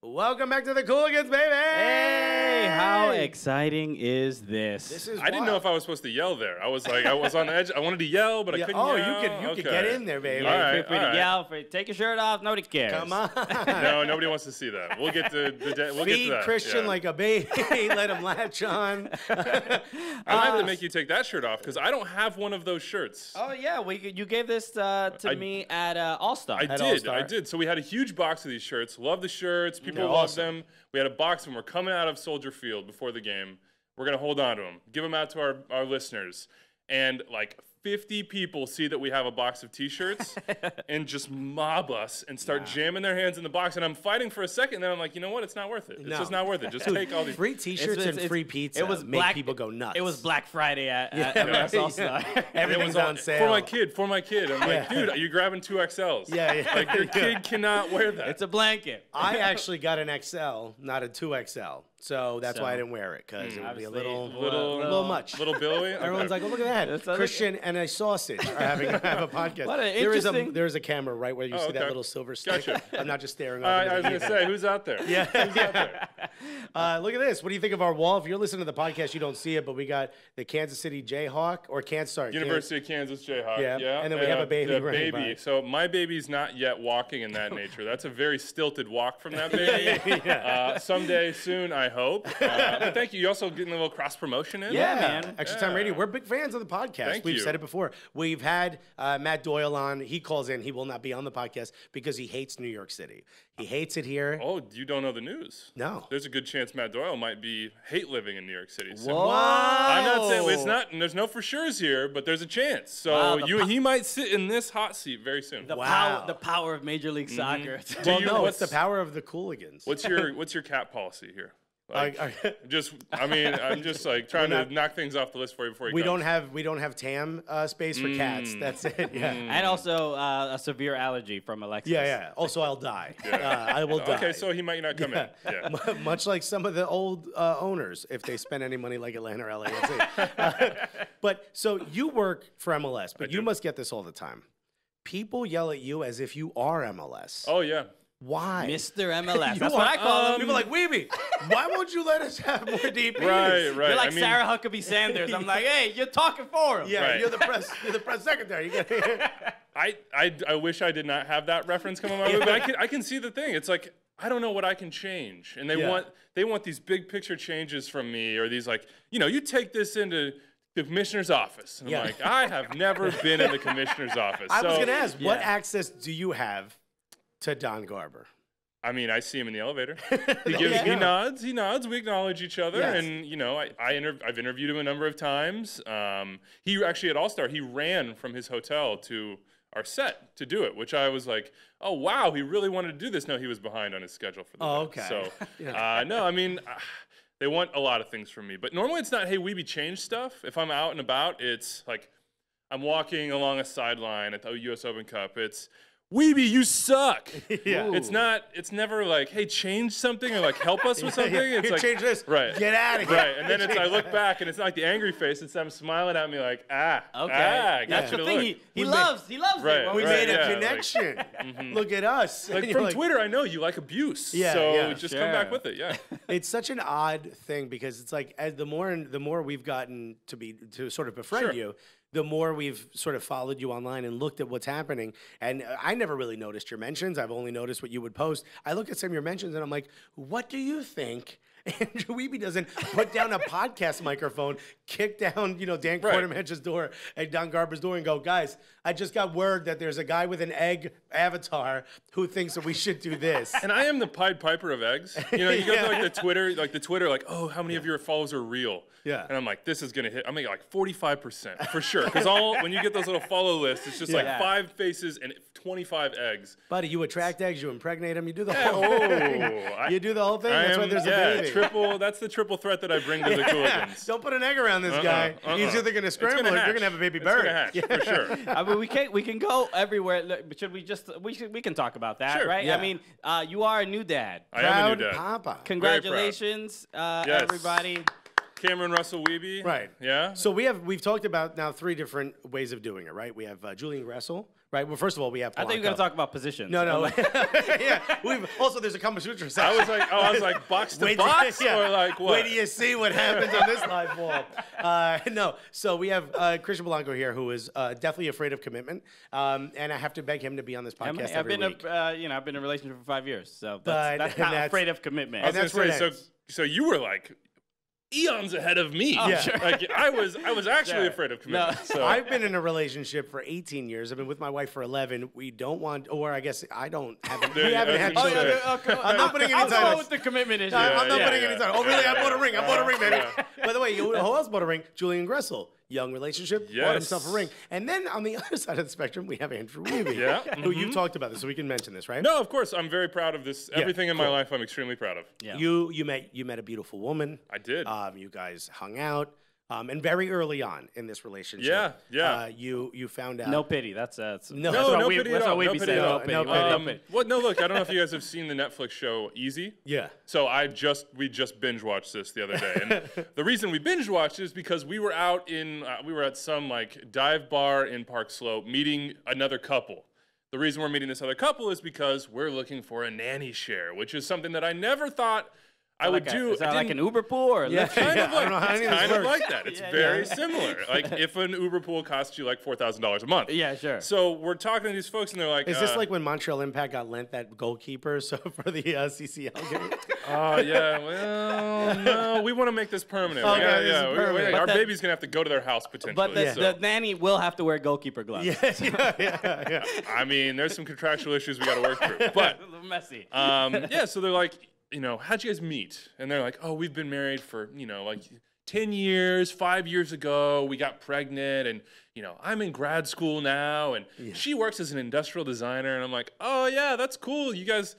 Welcome back to the Cooligans, baby! Hey, how exciting is this? This is I didn't know if I was supposed to yell there. I was like, I was on the edge. I wanted to yell, but I couldn't yell. You could get in there, baby. Yeah, feel free to yell. Take your shirt off. Nobody cares. Come on. No, nobody wants to see that. We'll get to we'll get to that. Christian like a baby. Let him latch on. I might have to make you take that shirt off because I don't have one of those shirts. Oh yeah, you gave this to me at All Star. I did. So we had a huge box of these shirts. Love the shirts. People love them. We had a box of them. We're coming out of Soldier Field before the game. We're going to hold on to them, give them out to our listeners. And like 50 people see that we have a box of T-shirts and just mob us and start jamming their hands in the box. And I'm fighting for a second, and then I'm like, you know what? It's not worth it. It's just not worth it. Just take all these free T-shirts and free pizza. It was make people go nuts. It was Black Friday at MLS All-Star. Everything's on sale. For my kid. I'm like, dude, you're grabbing 2XLs. Yeah. Like your kid cannot wear that. It's a blanket. I actually got an XL, not a 2XL. So that's why I didn't wear it, because it would be a little much. Little billowy. Everyone's like, oh, look at that. Christian and a sausage are have a podcast. What an interesting... There's a camera right where you see that little silver stick. Gotcha. I'm not just staring I was going to say, who's out there? Yeah. Who's out there? Look at this. What do you think of our wall? If you're listening to the podcast, you don't see it, but we got the Kansas City Jayhawk, or University of Kansas Jayhawk. Yeah. And then we have a baby running by. So my baby's not yet walking in that nature. That's a very stilted walk from that baby. Someday soon, I hope. But thank you. You also getting a little cross promotion in? Yeah, man. Extra Time Radio. We're big fans of the podcast. We've said it before. We've had Matt Doyle on. He calls in. He will not be on the podcast because he hates New York City. He hates it here. Oh, you don't know the news? No. There's a good chance Matt Doyle might hate living in New York City. So Whoa. I'm not saying it's not. And there's no for sure's here, but there's a chance. So he might sit in this hot seat very soon. The power of Major League Soccer. What's the power of the Cooligans? What's your cat policy here? Like, I'm just like trying to knock things off the list for you before you come. We don't have TAM space for cats. That's it. Yeah. And also a severe allergy from Alexis. Yeah. Also, I'll die. I will die. Okay, so he might not come in. Yeah. Much like some of the old owners, if they spend any money like Atlanta or LAFC. But so you work for MLS, but you must get this all the time. People yell at you as if you are MLS. Oh yeah. Why? Mr. MLS. That's what I call him. People are like, Wiebe, why won't you let us have more DPs? Right. You're like Sarah Huckabee Sanders. I'm like, hey, you're talking for him. Yeah, you're the press secretary. I wish I did not have that reference come on my way, but I can see the thing. It's like, I don't know what I can change. And they want these big picture changes from me, or these like, you take this into the commissioner's office. And I'm like, I have never been in the commissioner's office. I was going to ask, what access do you have to Don Garber? I mean, I see him in the elevator. He nods. We acknowledge each other, and I've interviewed him a number of times. He actually at All Star, he ran from his hotel to our set to do it, which I was like, oh wow, he really wanted to do this. No, he was behind on his schedule for the day. Okay. So no, I mean, they want a lot of things from me, but normally it's not, hey, Wiebe, change stuff. If I'm out and about, it's like I'm walking along a sideline at the US Open Cup. It's, Wiebe, you suck. It's never like, hey, change something or like help us with something. It's like, change this. Right. Get out of here. Right. And then I look back and it's not like the angry face. It's them smiling at me like, okay. That's the thing. He loves it. We made a connection. Look at us. Like from Twitter, I know you like abuse. So just come back with it. Yeah. It's such an odd thing because it's like the more we've gotten to sort of befriend you, the more we've sort of followed you online and looked at what's happening. And I never really noticed your mentions. I've only noticed what you would post. I look at some of your mentions and I'm like, what do you think Andrew Wiebe doesn't put down a podcast microphone, kick down, Dan Quartermanch's door at Don Garber's door and go, guys, I just got word that there's a guy with an egg avatar who thinks that we should do this. And I am the Pied Piper of eggs. You go to the Twitter, like, oh, how many of your followers are real? Yeah. And I'm like, this is going to hit. I'm making like 45% for sure. Because when you get those little follow lists, it's just like 5 faces and 25 eggs. Buddy, you attract eggs, you impregnate them, you do the whole thing. You do the whole thing. That's why there's a baby. That's the triple threat that I bring to the Cooligans. Don't put an egg around this guy. He's either going to scramble or you're going to have a baby bird. It's gonna hatch, for sure. I mean, we can go everywhere. Should we can talk about that, sure. right? Yeah. I mean, you are a new dad. I am a new dad. Papa. Congratulations, everybody. Cameron Russell Wiebe. Right. Yeah. So we've talked about now 3 different ways of doing it, right? We have Julian Gressel, right? Well, first of all, we have Polanco. I think you're going to talk about positions. No. Yeah. Also, there's a Kama Sutra section. I was like, box to box, or like what? Wait till you see what happens on this live ball. No. So we have Christian Polanco here, who is definitely afraid of commitment, and I have to beg him to be on this podcast every week. I've been in a relationship for 5 years, so that's not afraid of commitment. I was going to say, so you were like eons ahead of me. Oh, yeah. Sure. Like I was actually afraid of commitment. No. So. I've been in a relationship for 18 years. I've been with my wife for 11. We don't want, or I guess I don't have. We haven't had children. I'm not putting any time with the commitment issue. I'm not putting any time. Oh, really? I bought a ring. I bought a ring, baby. Yeah. By the way, who else bought a ring? Julian Gressel. Young relationship, bought himself a ring. And then on the other side of the spectrum, we have Andrew Wiebe, who you talked about this, so we can mention this, right? No, of course. I'm very proud of this. Everything in my life, I'm extremely proud of. Yeah. You met a beautiful woman. I did. You guys hung out. And very early on in this relationship, you found out. No pity. That's no pity at all. No pity. No pity. Well, no, look. I don't know if you guys have seen the Netflix show Easy. Yeah. So we just binge watched this the other day, and the reason we binge watched is because we were out we were at some like dive bar in Park Slope meeting another couple. The reason we're meeting this other couple is because we're looking for a nanny share, which is something that I never thought I would do. Is that like an Uber pool or Yeah, kind of like, it's kind of like that. It's very similar. Like if an Uber pool costs you like $4,000 a month. Yeah, sure. So we're talking to these folks and they're like, is this like when Montreal Impact got lent that goalkeeper for the CCL game? Oh, yeah. Well, no, we want to make this permanent. Okay, this is permanent. Our baby's going to to go to their house potentially. But the nanny will have to wear goalkeeper gloves. Yeah. I mean, there's some contractual issues we got to work through. But a little messy. So they're like, how'd you guys meet? And they're like, oh, we've been married for, like 10 years, 5 years ago, we got pregnant and, I'm in grad school now and she works as an industrial designer. And I'm like, oh yeah, that's cool. You guys,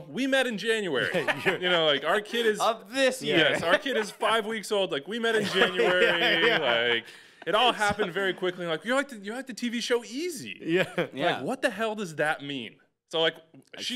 we met in January. Like our kid is of this year. Yes, our kid is 5 weeks old. Like we met in January. Like it all happened very quickly. Like you're like the TV show Easy. Yeah. Like what the hell does that mean? So like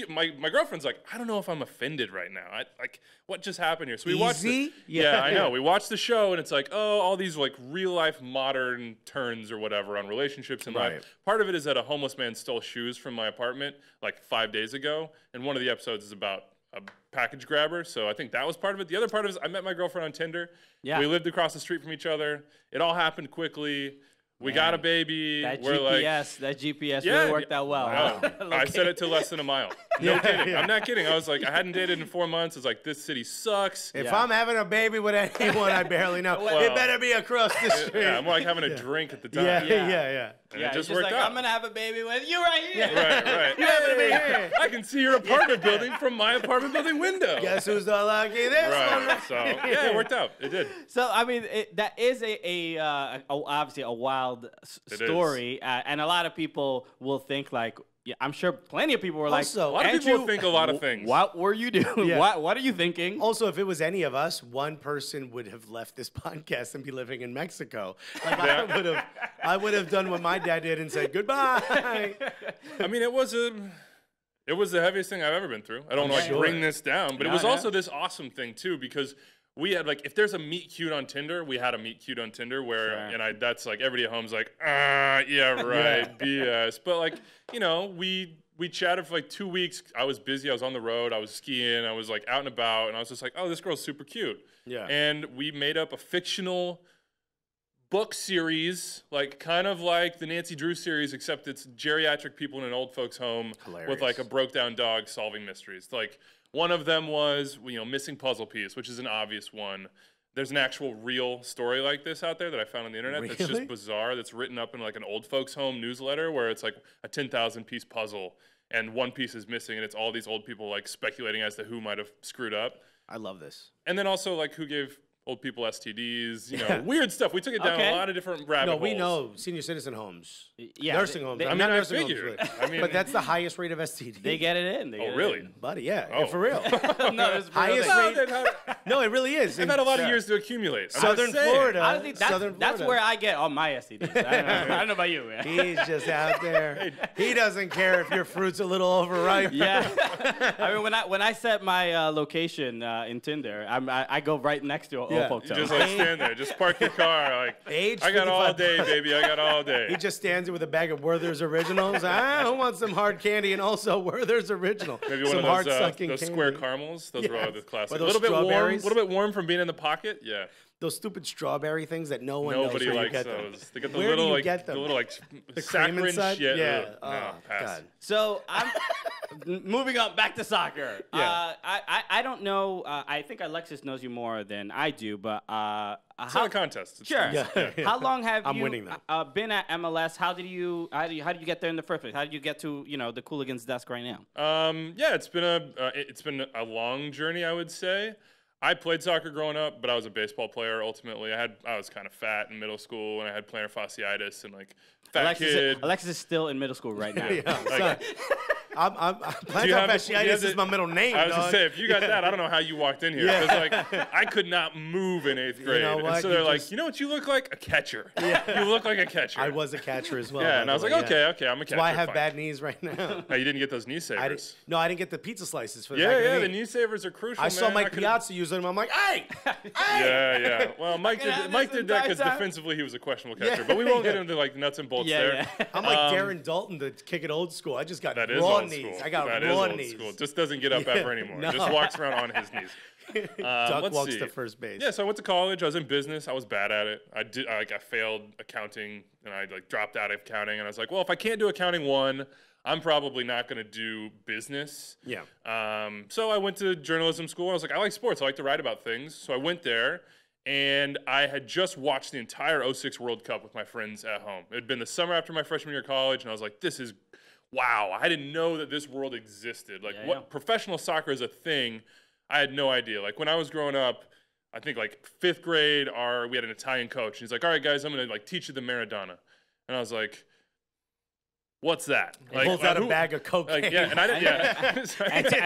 my girlfriend's like, I don't know if I'm offended right now. Like what just happened here? So we watched it. Yeah, I know. We watched the show and it's like, oh, all these like real life modern turns or whatever on relationships in life. Part of it is that a homeless man stole shoes from my apartment like 5 days ago, and one of the episodes is about a package grabber. So I think that was part of it. The other part of it is I met my girlfriend on Tinder. Yeah. We lived across the street from each other. It all happened quickly. We got a baby. That GPS really worked out well. I said it to less than a mile. No kidding. I'm not kidding. I was like, I hadn't dated in 4 months. I was like, this city sucks. If I'm having a baby with anyone I barely know, it better be across the street. I'm like having a drink at the time. Yeah. And it just worked out. I'm going to have a baby with you right here. Right. You having a baby here. I can see your apartment building from my apartment building window. Guess who's the lucky this one? So, it worked out. It did. So, I mean, that is obviously a wild story. And a lot of people will think like, I'm sure plenty of people were like, a lot of people think a lot of things. What were you doing? What are you thinking? Also, if it was any of us, one person would have left this podcast and be living in Mexico. Like I would have done what my dad did and said goodbye. I mean, it was the heaviest thing I've ever been through. I don't want to bring this down, but it was also this awesome thing too, because we had like, if there's a meet cute on Tinder, we had a meet cute on Tinder where, and that's like everybody at home's like, yeah, right, BS. But like, we chatted for like 2 weeks. I was busy. I was on the road. I was skiing. I was like out and about. And I was just like, oh, this girl's super cute. Yeah. And we made up a fictional book series, like kind of like the Nancy Drew series, except it's geriatric people in an old folks home with like a broke down dog solving mysteries. Like one of them was, missing puzzle piece, which is an obvious one. There's an actual real story like this out there that I found on the internet that's just bizarre, that's written up in like an old folks home newsletter where it's like a 10,000 piece puzzle and one piece is missing and it's all these old people like speculating as to who might have screwed up. I love this. And then also like who gave old people STDs, weird stuff. We took it down a lot of different rabbit holes. No, we know senior citizen homes, nursing homes. I mean, but that's the highest rate of STD. They get it in. Really? Buddy, for real. Highest rate. No, it really is. They've had a lot of years to accumulate. Southern Florida. Honestly, that's where I get all my STDs. I don't know about you. Man. He's just out there. He doesn't care if your fruit's a little overripe. Yeah. I mean, when I set my location in Tinder, I go right next to an slowpoke You toe. just like stand there, just park your car. Like, Age I got all 55. day, baby. I got all day. He just stands there with a bag of Werther's Originals. Who wants some hard candy and also Werther's Original? Maybe some one of hard-sucking those candy. square caramels. Those were all the classic. Or A those little bit warm. A strawberries. little bit warm from being in the pocket. Yeah. Those stupid strawberry things that Nobody knows where likes you get those. them. They get the Where little do you like get them? the little like The cream saccharine inside? shit. Yeah. Ugh. Oh, No, pass. God. So I'm moving on back to soccer. Yeah. I don't know. I think Alexis knows you more than I do, but It's not a contest. It's Sure. Yeah. How long have I'm you winning though. been at MLS? How did you get there in the first place? How did you get to the Cooligans desk right now? Yeah, it's been a long journey, I would say. I played soccer growing up, but I was a baseball player ultimately. I was kind of fat in middle school, and I had plantar fasciitis and like fat kid. Alexis is still in middle school right now. Plantar fasciitis is my middle name. I was dog. gonna say, if you got that, I don't know how you walked in here. Yeah. Because like I could not move in 8th grade, know and what? so they're You like, just- you know what you look like? A catcher. You look like a catcher. I was a catcher as well. Yeah, by and the I was way, like, yeah. okay, I'm a catcher. That's why I have fine. bad knees right now. No, you didn't get those knee savers. I didn't get the pizza slices for the Yeah, back of yeah, the the knee. knee savers are crucial. I saw man. Mike could've- Piazza use them. I'm like, hey, Yeah. Well, Mike can have Mike this did that because entire time. defensively he was a questionable catcher. But we won't get into like nuts and bolts there. Yeah. I'm like Darren Dalton to kick it old school. I just got That is raw old knees. school. I got That is raw old knees. school. Just doesn't get up ever anymore. No. Just walks around on his knees. Duck let's walks see. to first base. Yeah, so I went to college. I was in business. I was bad at it. I failed accounting, and I like dropped out of accounting. And I was like, well, if I can't do accounting 1, I'm probably not going to do business. Yeah. So I went to journalism school. I was like, I like sports. I like to write about things. So I went there, and I had just watched the entire 06 World Cup with my friends at home. It had been the summer after my freshman year of college, and I was like, this is wow. I didn't know that this world existed. Like, professional soccer is a thing. I had no idea. Like, when I was growing up, I think like 5th grade, we had an Italian coach. He's like, all right, guys, I'm going to like teach you the Maradona. And I was like, what's that? He pulls out a bag of cocaine. Like, yeah, and I didn't. Yeah.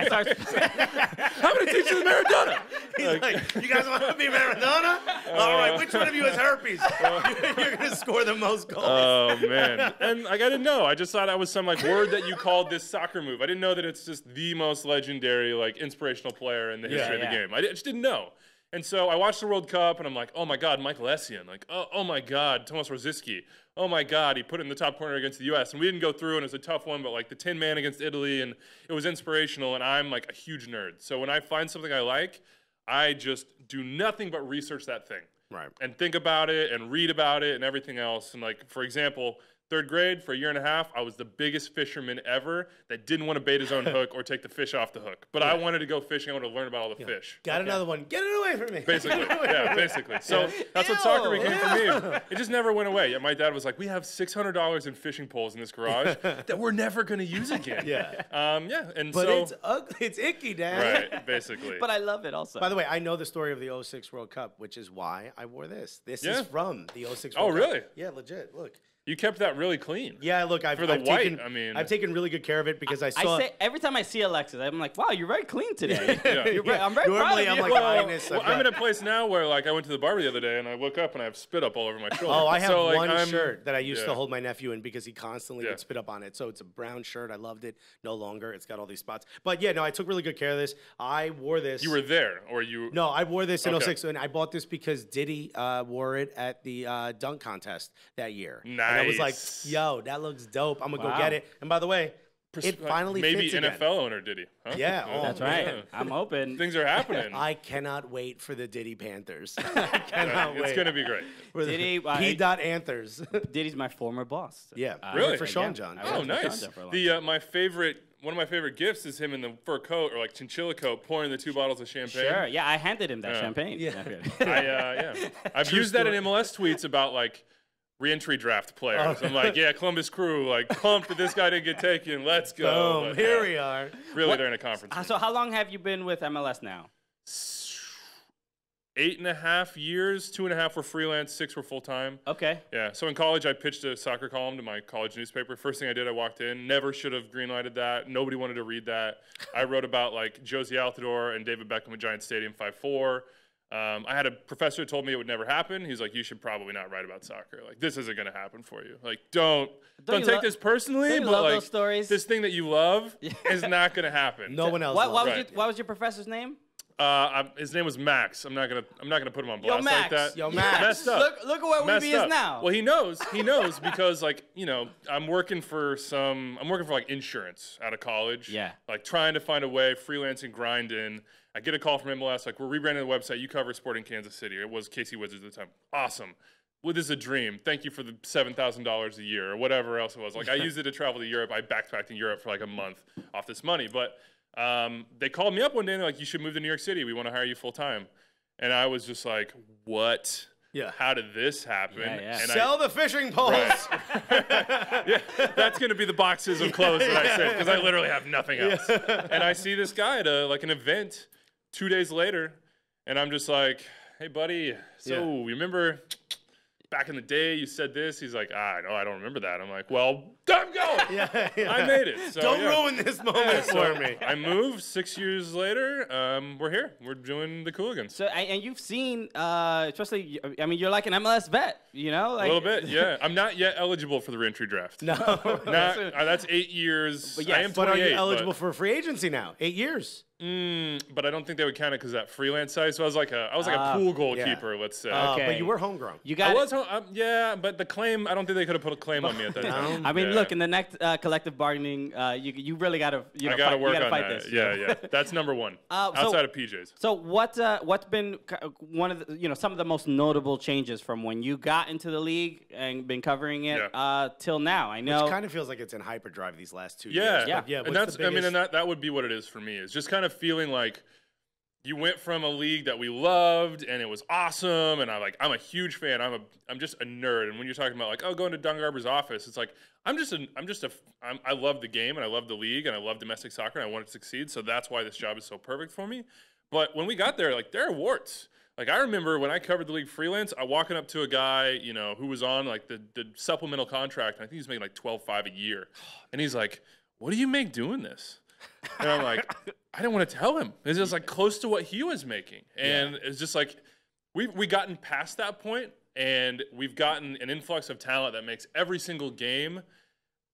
I'm going to teach you the Maradona. He's like, you guys want to be Maradona? All right, which one of you has herpes? You're going to score the most goals. Oh, man. And like, I didn't know. I just thought that was some like word that you called this soccer move. I didn't know that it's just the most legendary, like inspirational player in the history of the game. I just didn't know. And so I watched the World Cup, and I'm like, oh my God, Michael Essien. Like, oh my God, Tomas Rosicky. Oh my God, he put it in the top corner against the U.S. And we didn't go through, and it was a tough one, but like the 10-man against Italy, and it was inspirational, and I'm like a huge nerd. So when I find something I like, I just do nothing but research that thing. Right. And think about it and read about it and everything else. And like, for example, 3rd grade, for a year and a half, I was the biggest fisherman ever that didn't want to bait his own hook or take the fish off the hook. But I wanted to go fishing. I wanted to learn about all the fish. Got another one. Get it away from me. Basically, yeah, basically. So that's what soccer became for me. It just never went away. Yeah, my dad was like, we have $600 in fishing poles in this garage that we're never going to use again. Yeah. And But so, it's ugly. It's icky, Dad. right, basically. But I love it also. By the way, I know the story of the 06 World Cup, which is why I wore this. This is from the 06 World Cup. really? Yeah, legit. Look. You kept that really clean. Yeah, look, I've For the I've white, taken, I mean- I've taken really good care of it because I saw. I say every time I see Alexis, I'm like, wow, you're very clean today. Yeah. I'm very proud Normally, of I'm you. like Well, minus. well, I've I'm got- in a place now where like I went to the barber the other day and I woke up and I have spit up all over my shoulder. Oh, I have So, like, one shirt that I used to yeah. hold my nephew in because he constantly Yeah. would spit up on it. So it's a brown shirt. I loved it. No longer. It's got all these spots. But yeah, no, I took really good care of this. I wore this. You were there, or you? No, I wore this in Okay. 06, and I bought this because Diddy wore it at the dunk contest that year. And I was like, Nice. yo, that looks dope. I'm going to Wow. go get it. And by the way, it finally maybe fits NFL again. owner did he? Huh? Yeah, oh, That's right. Yeah. I'm hoping. Things are happening. I cannot wait for the Diddy Panthers. I cannot wait. It's gonna be great. For the Diddy, P. Anthers. Diddy's my former boss. Yeah. Really? For Sean John. I Oh, worked with Sean nice. John for a long The one of my favorite gifts is him in the fur coat or like chinchilla coat, pouring the 2 bottles of champagne. Sure. Yeah, I handed him that Yeah. champagne. Yeah. I've True used that story. in MLS tweets about like re-entry draft players. I'm like, yeah, Columbus Crew, like pumped that this guy didn't get taken. Let's go. Boom. But, Here yeah, we are. Really, they're in a conference. So how long have you been with MLS now? 8.5 years, 2.5 were freelance, 6 were full-time. Okay. Yeah, so in college, I pitched a soccer column to my college newspaper. First thing I did, I walked in. Never should have greenlighted that. Nobody wanted to read that. I wrote about, like, Josie Altidore and David Beckham at Giant Stadium 5-4. I had a professor who told me it would never happen. He's like, you should probably not write about soccer. Like, this isn't going to happen for you. Like, don't you take this personally, don't you but, love like, those stories? this thing that you love is not going to happen. No one else. What loves was it. Right. what was your professor's name? His name was Max. I'm not gonna put him on blast Max. like that. Yo, Max. Messed up. Look at where Wiebe is now. Well, he knows because like, you know, I'm working for like insurance out of college. Yeah. Like trying to find a way, freelancing, grinding. I get a call from MLS, like, we're rebranding the website. You cover sport in Kansas City. It was KC Wizards at the time. Awesome. Well, this is a dream. Thank you for the $7,000 a year or whatever else it was. Like, I used it to travel to Europe. I backpacked in Europe for like a month off this money. But they called me up one day and they're like, you should move to New York City. We want to hire you full time. And I was just like, what? Yeah. How did this happen? Yeah. And Sell the fishing poles. Right. Yeah, that's going to be the boxes of clothes that I say because I literally have nothing else. And I see this guy at an event 2 days later, and I'm just like, hey, buddy, so you remember back in the day you said this? He's like, no, I don't remember that. I'm like, well, I'm going. I made it. So, Don't ruin this moment for me. I moved 6 years later. We're here. We're doing the Cooligans. So, and you've seen, especially, I mean, you're like an MLS vet, you know? Like, a little bit, yeah. I'm not yet eligible for the reentry draft. No. That's 8 years. But, yes, I am 28, but are you eligible for free agency now? 8 years. But I don't think they would count it because that freelance site. So I was like a pool goalkeeper, let's say. Okay. But you were homegrown. You got I was yeah, but the claim, I don't think they could have put a claim on me at that time. I mean, look, in the next collective bargaining, you really got to I got to work on fight that. this. Yeah. That's number one. Outside of PJs. So what's been one of the, some of the most notable changes from when you got into the league and been covering it till now? I know. Which kind of feels like it's in hyperdrive these last 2 Yeah. years. Yeah. But And that's, I mean, and that would be what it is for me. It's just kind of feeling like you went from a league that we loved and it was awesome, and I'm a huge fan. I'm just a nerd. And when you're talking about like, going to Don Garber's office, it's like I love the game and I love the league and I love domestic soccer and I want it to succeed. So that's why this job is so perfect for me. But when we got there, like there are warts. Like I remember when I covered the league freelance, I walking up to a guy, who was on like the supplemental contract, and I think he's making like $12,500 a year, and he's like, "What do you make doing this?" And I'm like, I didn't want to tell him. It's just like close to what he was making. And it's just like, we've gotten past that point, and we've gotten an influx of talent that makes every single game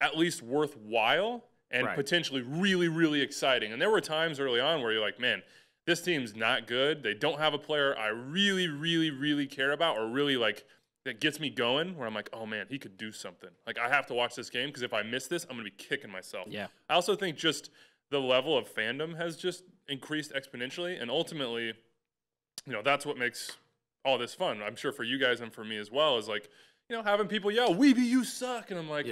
at least worthwhile and potentially really, really exciting. And there were times early on where you're like, man, this team's not good. They don't have a player I really, really, really care about or really like that gets me going, where I'm like, oh man, he could do something. Like I have to watch this game because if I miss this, I'm going to be kicking myself. Yeah. I also think just the level of fandom has just increased exponentially, and ultimately, that's what makes all this fun. I'm sure for you guys and for me as well, is like, having people yell, "Wiebe, you suck," and I'm like,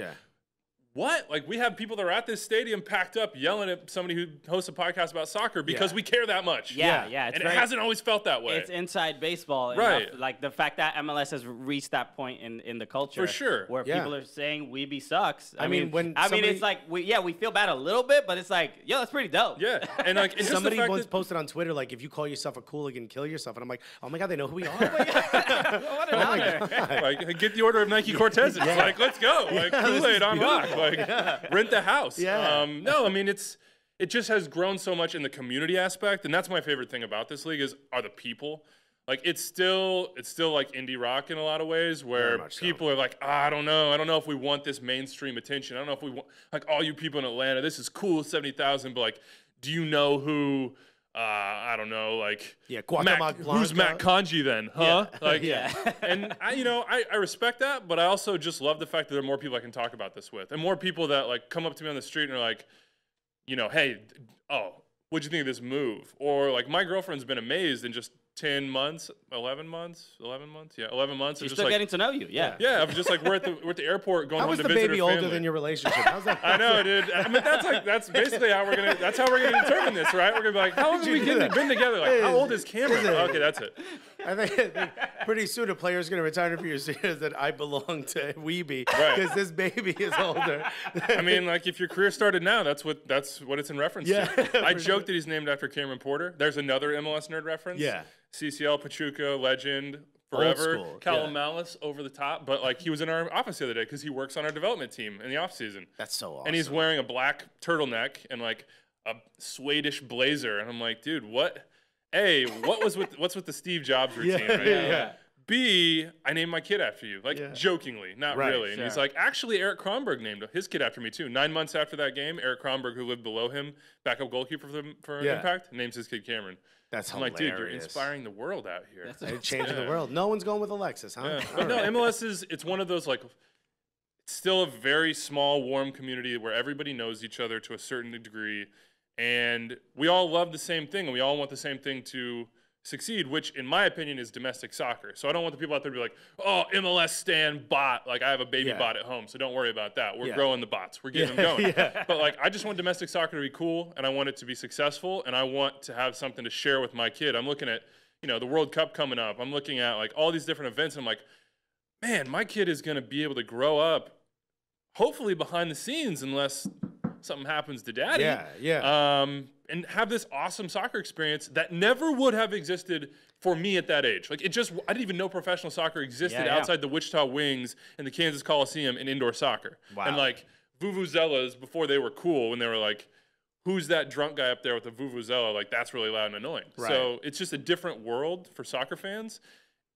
what? Like, we have people that are at this stadium packed up yelling at somebody who hosts a podcast about soccer because we care that much. Yeah. And it hasn't always felt that way. It's inside baseball. Right. Enough. Like, the fact that MLS has reached that point in the culture. For sure. Where people are saying Wiebe sucks. I mean, it's like, we feel bad a little bit, but it's like, yo, that's pretty dope. Yeah. And like, it's somebody once posted on Twitter, like, if you call yourself a Cooligan, kill yourself. And I'm like, oh my God, they know who we are. What an honor. Like, get the order of Nike Cortez. Like, let's go. Like, Kool-Aid on lock. Like, rent the house. No, I mean, it just has grown so much in the community aspect, and that's my favorite thing about this league are the people. Like it's still like indie rock in a lot of ways, where people are like, I don't know if we want this mainstream attention. I don't know if we want, like, all you people in Atlanta, this is cool, 70,000, but like, do you know who? I don't know, like, who's Matt Kanji then, huh? Like, and I respect that, but I also just love the fact that there are more people I can talk about this with, and more people that like come up to me on the street and are like, hey, what'd you think of this move? Or like, my girlfriend's been amazed in just 11 months. Yeah, 11 months. She's still getting to know you. Yeah. Yeah, I'm just like, we're at the airport going home to visit her family. How was the baby older than your relationship? How's that? I know, dude. I mean, that's basically how we're gonna determine this, right? We're gonna be like, how long have we been together? Like, how old is Cameron? Okay, that's it. I think pretty soon a player's gonna retire for your series that I belong to Wiebe because this baby is older. I mean, like, if your career started now, that's what it's in reference to. I joke that he's named after Cameron Porter. There's another MLS nerd reference. Yeah. CCL, Pachuca, legend, forever. Callum Malice, over the top. But, like, he was in our office the other day because he works on our development team in the offseason. That's so awesome. And he's wearing a black turtleneck and, like, a Swedish blazer. And I'm like, dude, what? What's with the Steve Jobs routine right now? B, I named my kid after you. Like, jokingly, not really. And he's like, actually, Eric Kronberg named his kid after me, too. 9 months after that game, Eric Kronberg, who lived below him, backup goalkeeper for Impact, names his kid Cameron. That's I'm hilarious. like, dude, you're inspiring the world out here. They're changing the world. No one's going with Alexis, huh? Yeah. But no, MLS it's one of those, like, it's still a very small, warm community where everybody knows each other to a certain degree. And we all love the same thing, and we all want the same thing to succeed, which, in my opinion, is domestic soccer. So I don't want the people out there to be like, oh, MLS stan bot. Like, I have a baby bot at home, so don't worry about that. We're growing the bots. We're getting them going. But, like, I just want domestic soccer to be cool, and I want it to be successful, and I want to have something to share with my kid. I'm looking at, you know, the World Cup coming up. I'm looking at, like, all these different events, and I'm like, man, my kid is going to be able to grow up, hopefully behind the scenes, unless something happens to daddy. And have this awesome soccer experience that never would have existed for me at that age. Like, I didn't even know professional soccer existed outside the Wichita Wings and the Kansas Coliseum and indoor soccer. And, like, vuvuzelas, before they were cool, when they were like, who's that drunk guy up there with the vuvuzela? Like, that's really loud and annoying. So it's just a different world for soccer fans.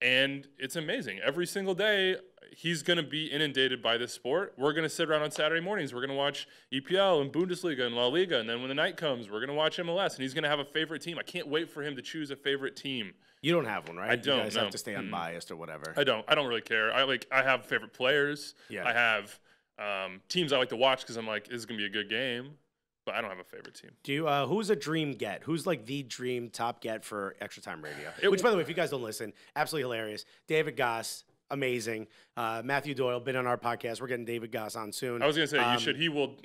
And it's amazing. Every single day, he's going to be inundated by this sport. We're going to sit around on Saturday mornings. We're going to watch EPL and Bundesliga and La Liga. And then when the night comes, we're going to watch MLS. And he's going to have a favorite team. I can't wait for him to choose a favorite team. You don't have one, right? I don't. You guys have to stay unbiased or whatever. I don't really care. I have favorite players. I have teams I like to watch because I'm like, this is going to be a good game. But I don't have a favorite team. Do you? Who's a dream get? Who's like the dream top get for Extra Time Radio? Which, by the way, if you guys don't listen, absolutely hilarious. David Goss, amazing. Matthew Doyle, been on our podcast. We're getting David Goss on soon. I was gonna say you should. He will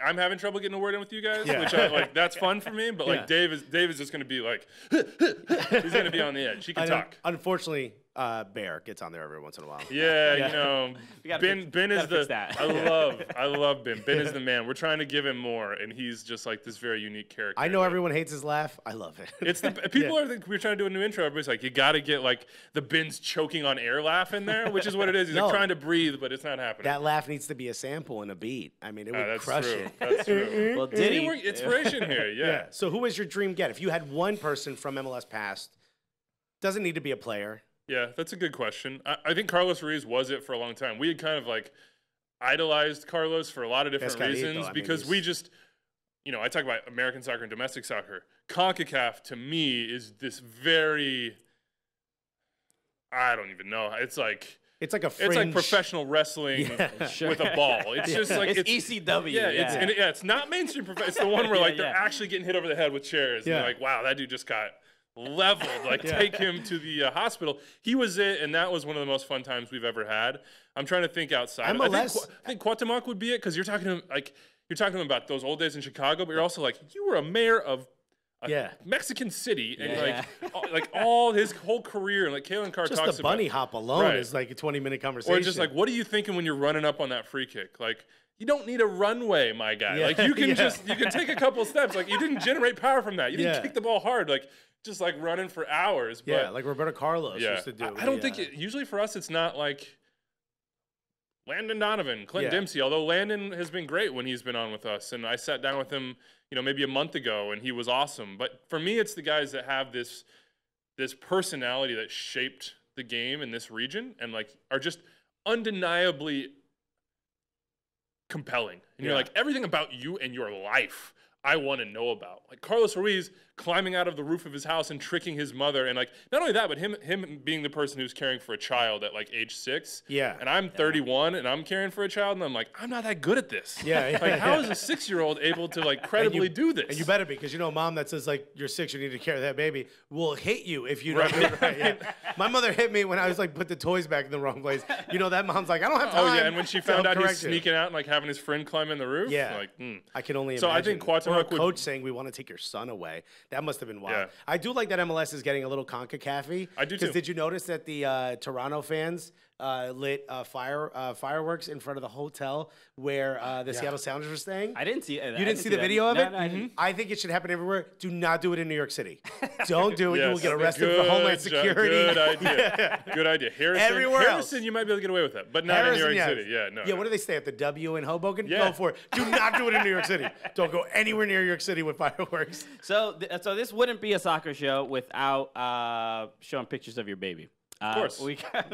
I'm having trouble getting a word in with you guys, which that's fun for me. But like Dave is just gonna be like he's gonna be on the edge. He can talk. Unfortunately, Bear gets on there every once in a while. Yeah, you know, Ben is the. I love Ben. Ben is the man. We're trying to give him more, and he's just like this very unique character. I know everyone hates his laugh. I love it. It's the people are. We're trying to do a new intro. Everybody's like, you got to get like the Ben's choking on air laugh in there, which is what it is. He's like trying to breathe, but it's not happening. That laugh needs to be a sample and a beat. I mean, it would crush it. That's true. Well, Diddy, inspiration here. Yeah. So, who was your dream get? If you had one person from MLS past, doesn't need to be a player. Yeah, that's a good question. I think Carlos Ruiz was it for a long time. We had kind of like idolized Carlos for a lot of different reasons because we just, you know, I talk about American soccer and domestic soccer. CONCACAF to me is this very, I don't even know. It's like a fringe. It's like professional wrestling with a ball. It's just like it's ECW. It's not mainstream professional. It's the one where like they're actually getting hit over the head with chairs. And they're like, wow, that dude just got leveled. Like take him to the hospital. He was it, and that was one of the most fun times we've ever had. I'm trying to think outside. MLS. I think Cuauhtemoc would be it because you're talking to him about those old days in Chicago, but you're also like you were a mayor of a Mexican city, and like all his whole career, and like Kalen Carr talks about. Just the bunny hop alone is like a 20-minute conversation. Or just like, what are you thinking when you're running up on that free kick? Like, you don't need a runway, my guy. Like you can you can take a couple steps. Like you didn't generate power from that. You didn't kick the ball hard. Like just like running for hours. But, like Roberto Carlos used to do. I don't think usually for us it's not like Landon Donovan, Clint Dempsey, although Landon has been great when he's been on with us. And I sat down with him, you know, maybe a month ago, and he was awesome. But for me, it's the guys that have this personality that shaped the game in this region and like are just undeniably compelling. And you're like, everything about you and your life I want to know about. Like Carlos Ruiz climbing out of the roof of his house and tricking his mother, and like not only that, but him being the person who's caring for a child at like age 6. Yeah. And I'm 31 and I'm caring for a child, and I'm like, I'm not that good at this. Like how is a 6-year-old able to like credibly do this? And you better be, because you know, a mom that says like you're 6, you need to care of that baby will hit you if you don't do it right. My mother hit me when I was like put the toys back in the wrong place. You know, that mom's like, I don't have time. Oh yeah, and when she found out he's sneaking out and like having his friend climb in the roof, like I can only imagine. So I think Cuauhtemoc would coach saying we want to take your son away. That must have been wild. I do like that MLS is getting a little CONCACAF-y. I do too. Because did you notice that the Toronto fans lit fireworks in front of the hotel where the Seattle Sounders were staying? I didn't see it. You didn't see the video of it? No, I didn't. I think it should happen everywhere. Do not do it in New York City. Don't do it. You will get arrested for Homeland Security. Good idea. Good idea. Harrison, you might be able to get away with that, but not in New York City. Yeah, what do they say at the W in Hoboken? Go for it. Do not do it in New York City. Don't go anywhere near New York City with fireworks. So this wouldn't be a soccer show without showing pictures of your baby. Of course.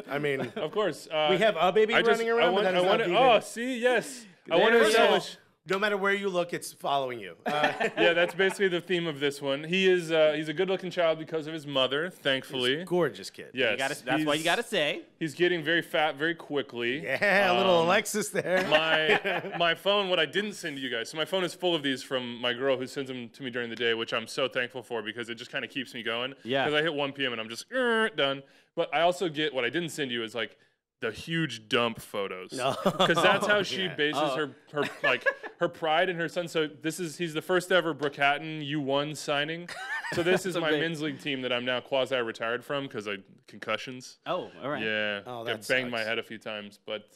I mean, of course. we have a baby running around. See, yes. I want to establish. No matter where you look, it's following you. Yeah, that's basically the theme of this one. He's a good-looking child because of his mother, thankfully. He's a gorgeous kid. Yes, that's what you gotta say. He's getting very fat very quickly. Yeah, a little Alexis there. My phone, what I didn't send to you guys. So my phone is full of these from my girl who sends them to me during the day, which I'm so thankful for because it just kind of keeps me going. Yeah. Because I hit 1 p.m. and I'm just done. But I also get what I didn't send you is like the huge dump photos, because that's how she bases her pride in her son. So he's the first ever Brookhatten U1 signing. So this is my men's league team that I'm now quasi-retired from because I concussions. Oh, all right. Yeah, I've banged my head a few times, but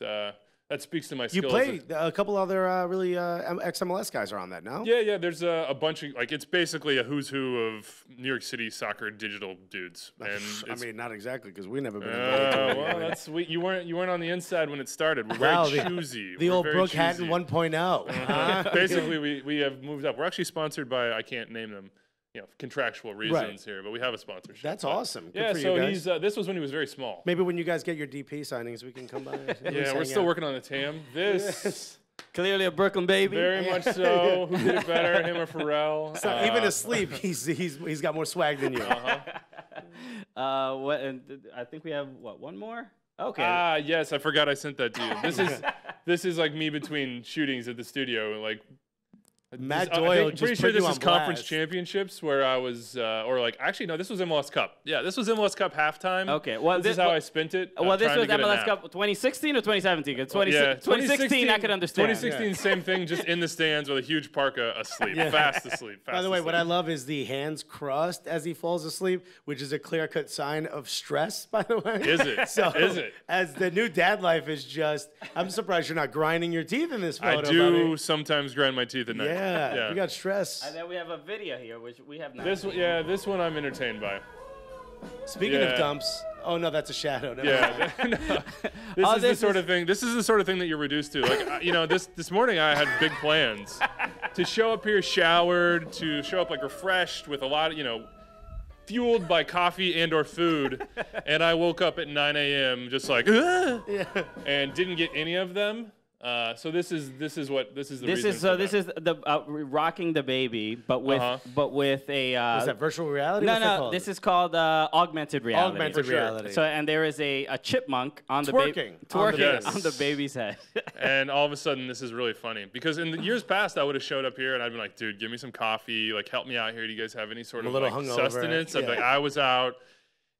that speaks to my skills. You play a couple other really ex-MLS guys are on that now. Yeah. There's a bunch of it's basically a who's who of New York City soccer digital dudes. And I mean, not exactly because we never been. Well, that's sweet. You weren't on the inside when it started. We're very choosy. The old Brookhatten 1.0. Basically, we have moved up. We're actually sponsored by I can't name them. Contractual reasons here, but we have a sponsorship. That's awesome. Good yeah, for so you guys. this was when he was very small. Maybe when you guys get your DP signings, we can come by. Yeah, we're still working on the TAM. This clearly a Brooklyn baby. Very much so. Who did it better, him or Pharrell? So even asleep, he's got more swag than you. What? And I think we have one more. Okay. Yes, I forgot I sent that to you. This is like me between shootings at the studio, like. Matt Doyle I'm pretty sure this is conference championships where I was, actually no, this was MLS Cup. Yeah, this was MLS Cup halftime. Okay, well this is how I spent it. Well, this was MLS Cup 2016 or 2017? 2016 I could understand. 2016, same thing, just in the stands with a huge parka asleep, fast asleep. By the way, what I love is the hands crossed as he falls asleep, which is a clear-cut sign of stress, by the way. Is it? Is it? As the new dad life is just, I'm surprised you're not grinding your teeth in this photo, I do buddy. Sometimes grind my teeth at night. Yeah, you got stress. And then we have a video here, which we have not. This one I'm entertained by. Speaking of dumps, oh no, that's a shadow. Never mind. No. This is the sort of thing. This is the sort of thing that you're reduced to. Like, this morning I had big plans to show up here showered, to show up like refreshed with a lot of, fueled by coffee and or food, and I woke up at 9 a.m. just like, and didn't get any of them. So this is the rocking the baby, but with a is that virtual reality? No, this is called augmented reality. Augmented reality. So and there is a chipmunk on the twerking on the baby's head. And all of a sudden, this is really funny because in the years past, I would have showed up here and I'd been like, dude, give me some coffee, like help me out here. Do you guys have any sort of sustenance? I'd be like, I was out.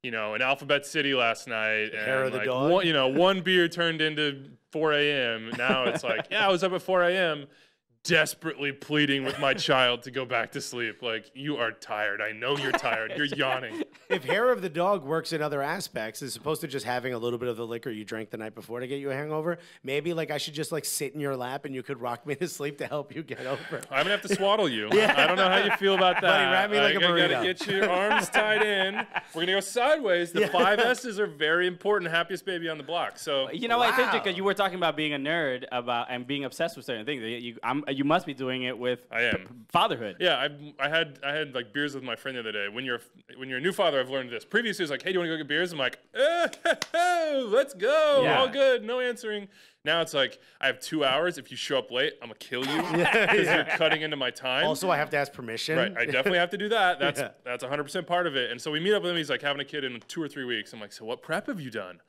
In Alphabet City last night, and one beer turned into 4 a.m. Now it's like, I was up at 4 a.m. desperately pleading with my child to go back to sleep. Like, you are tired. I know you're tired. You're yawning. If hair of the dog works in other aspects, as opposed to just having a little bit of the liquor you drank the night before to get you a hangover, maybe I should just sit in your lap and you could rock me to sleep to help you get over it. I'm gonna have to swaddle you. I don't know how you feel about that. Buddy, wrap me like a burrito. I gotta get your arms tied in. We're gonna go sideways. The 5 S's are very important. Happiest baby on the block. So I think because you were talking about being a nerd and being obsessed with certain things, you must be doing it with fatherhood. Yeah, I had beers with my friend the other day. When you're a new father, I've learned this. Previously, it was like, hey, do you want to go get beers? I'm like, let's go. Yeah. All good, no answering. Now it's like, I have 2 hours. If you show up late, I'm going to kill you because you're cutting into my time. Also, I have to ask permission. Right, I definitely have to do that. That's 100% part of it. And so we meet up with him. He's like having a kid in 2 or 3 weeks. I'm like, so what prep have you done?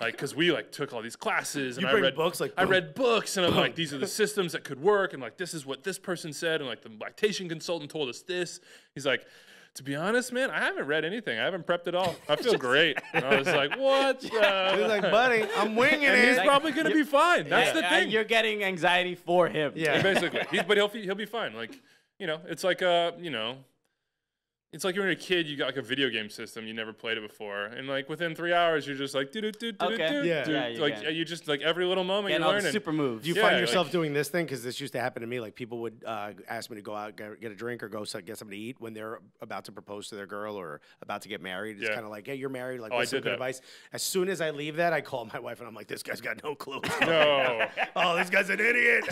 Because we took all these classes. And I read books. I read books, and I'm like, these are the systems that could work. And this is what this person said. And the lactation consultant told us this. He's like, to be honest, man, I haven't read anything. I haven't prepped at all. I feel great. And I was like, what? He's like, buddy, I'm winging it. He's probably going to be fine. That's the thing. You're getting anxiety for him. Yeah, basically. But he'll be fine. It's like it's like you're a kid, you got a video game system, you never played it before, and within 3 hours you're just like you just every little moment you're learning. Super moves. Do you find yourself doing this thing? Because this used to happen to me. People would ask me to go out get a drink or go get something to eat when they're about to propose to their girl or about to get married. It's kind of like, hey, you're married. What's some good advice? As soon as I leave that, I call my wife and I'm like, this guy's got no clue. No. Oh, this guy's an idiot.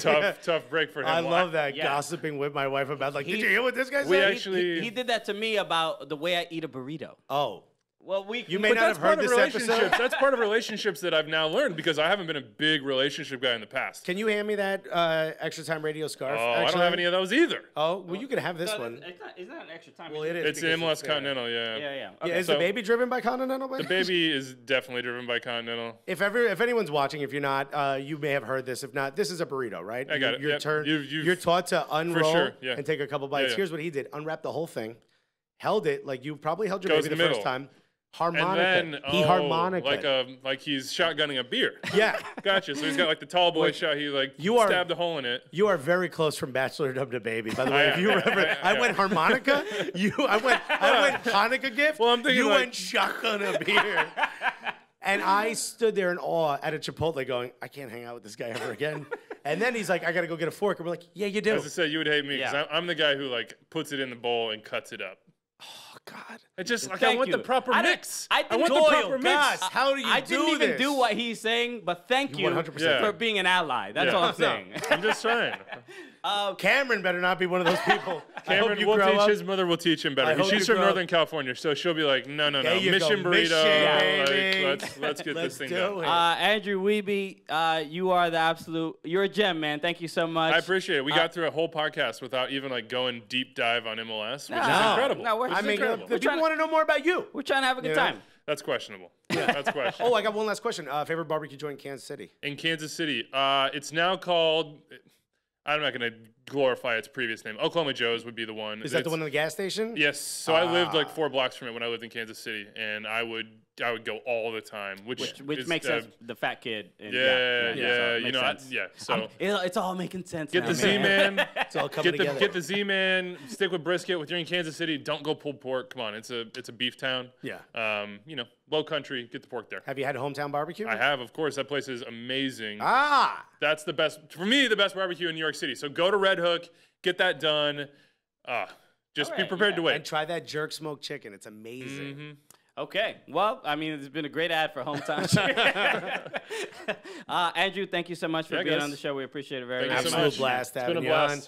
Tough break for him. I love that gossiping with my wife about did you hear what this guy said? He did that to me about the way I eat a burrito. Oh. Well, you may not have heard this episode. That's part of relationships that I've now learned because I haven't been a big relationship guy in the past. Can you hand me that extra time radio scarf? Oh, I don't have any of those either. Oh, well, you can have this one. It's not an extra time. Well, it is. It's MLS Continental, yeah. Yeah. Okay. Yeah, is the baby driven by Continental? The baby is definitely driven by Continental. If anyone's watching, if you're not, you may have heard this. If not, this is a burrito, right? I got it. You're taught to unroll and take a couple bites. Yeah. Here's what he did: unwrap the whole thing, held it like you probably held your baby the first time. Harmonica. And then, he harmonica. Like he's shotgunning a beer. Yeah. Gotcha. So he's got like the tall boy shot. He stabbed a hole in it. You are very close from bachelordom to baby. By the way, if you remember, I went harmonica. I went Hanukkah gift. Well, I'm thinking you went shotgun a beer. And I stood there in awe at a Chipotle going, I can't hang out with this guy ever again. And then he's like, I got to go get a fork. And we're like, yeah, you do. As I said, you would hate me because I'm the guy who like puts it in the bowl and cuts it up. Oh, God. It just like I want the proper mix. I want the proper mix. How do you do this? I didn't even do what he's saying, but thank you 100%. for being an ally. That's all I'm saying. I'm just trying. Cameron better not be one of those people. Cameron will teach his mother will teach him better. She's from Northern California, so she'll be like, no, mission burrito. Like, let's get this thing done. Andrew Wiebe, you are the absolute. You're a gem, man. Thank you so much. I appreciate it. We got through a whole podcast without even like going deep dive on MLS, which is incredible. No, incredible. People want to know more about you. We're trying to have a good time. That's questionable. That's questionable. Oh, I got one last question. Favorite barbecue joint in Kansas City? In Kansas City, it's now called. I'm not going to glorify its previous name. Oklahoma Joe's would be the one. Is that the one in the gas station? Yes. So I lived like 4 blocks from it when I lived in Kansas City, and I would go all the time, which makes sense. The fat kid. And So it's all making sense. Get the Z-Man. It's all coming together. Get the Z-Man. Stick with brisket. If you're in Kansas City, don't go pulled pork. Come on, it's a beef town. Yeah. Low country. Get the pork there. Have you had hometown barbecue? I have, of course. That place is amazing. That's the best for me. The best barbecue in New York City. So go to Red Hook. Get that done. Just be prepared to wait. And try that jerk smoked chicken. It's amazing. Mm-hmm. Okay. Well, I mean, it's been a great ad for hometown. Andrew, thank you so much for being on the show. We appreciate it very much. Absolute blast having you on.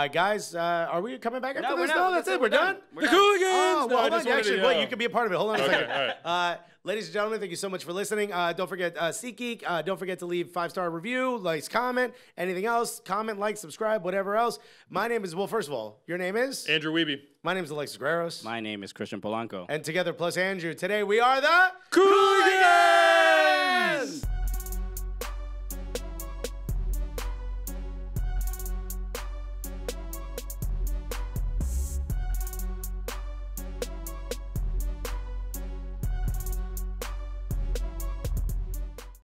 Guys, are we coming back after this? No, that's it. We're done. The Cooligans. Well, hold on. Actually, wait, you can be a part of it. Hold on a second. All right. Ladies and gentlemen, thank you so much for listening. Don't forget SeatGeek. Don't forget to leave 5-star review, likes, comment, anything else. Comment, like, subscribe, whatever else. My name is, well, first of all, your name is? Andrew Wiebe. My name is Alexis Guerreros. My name is Christian Polanco. And together plus Andrew, today we are the Cool.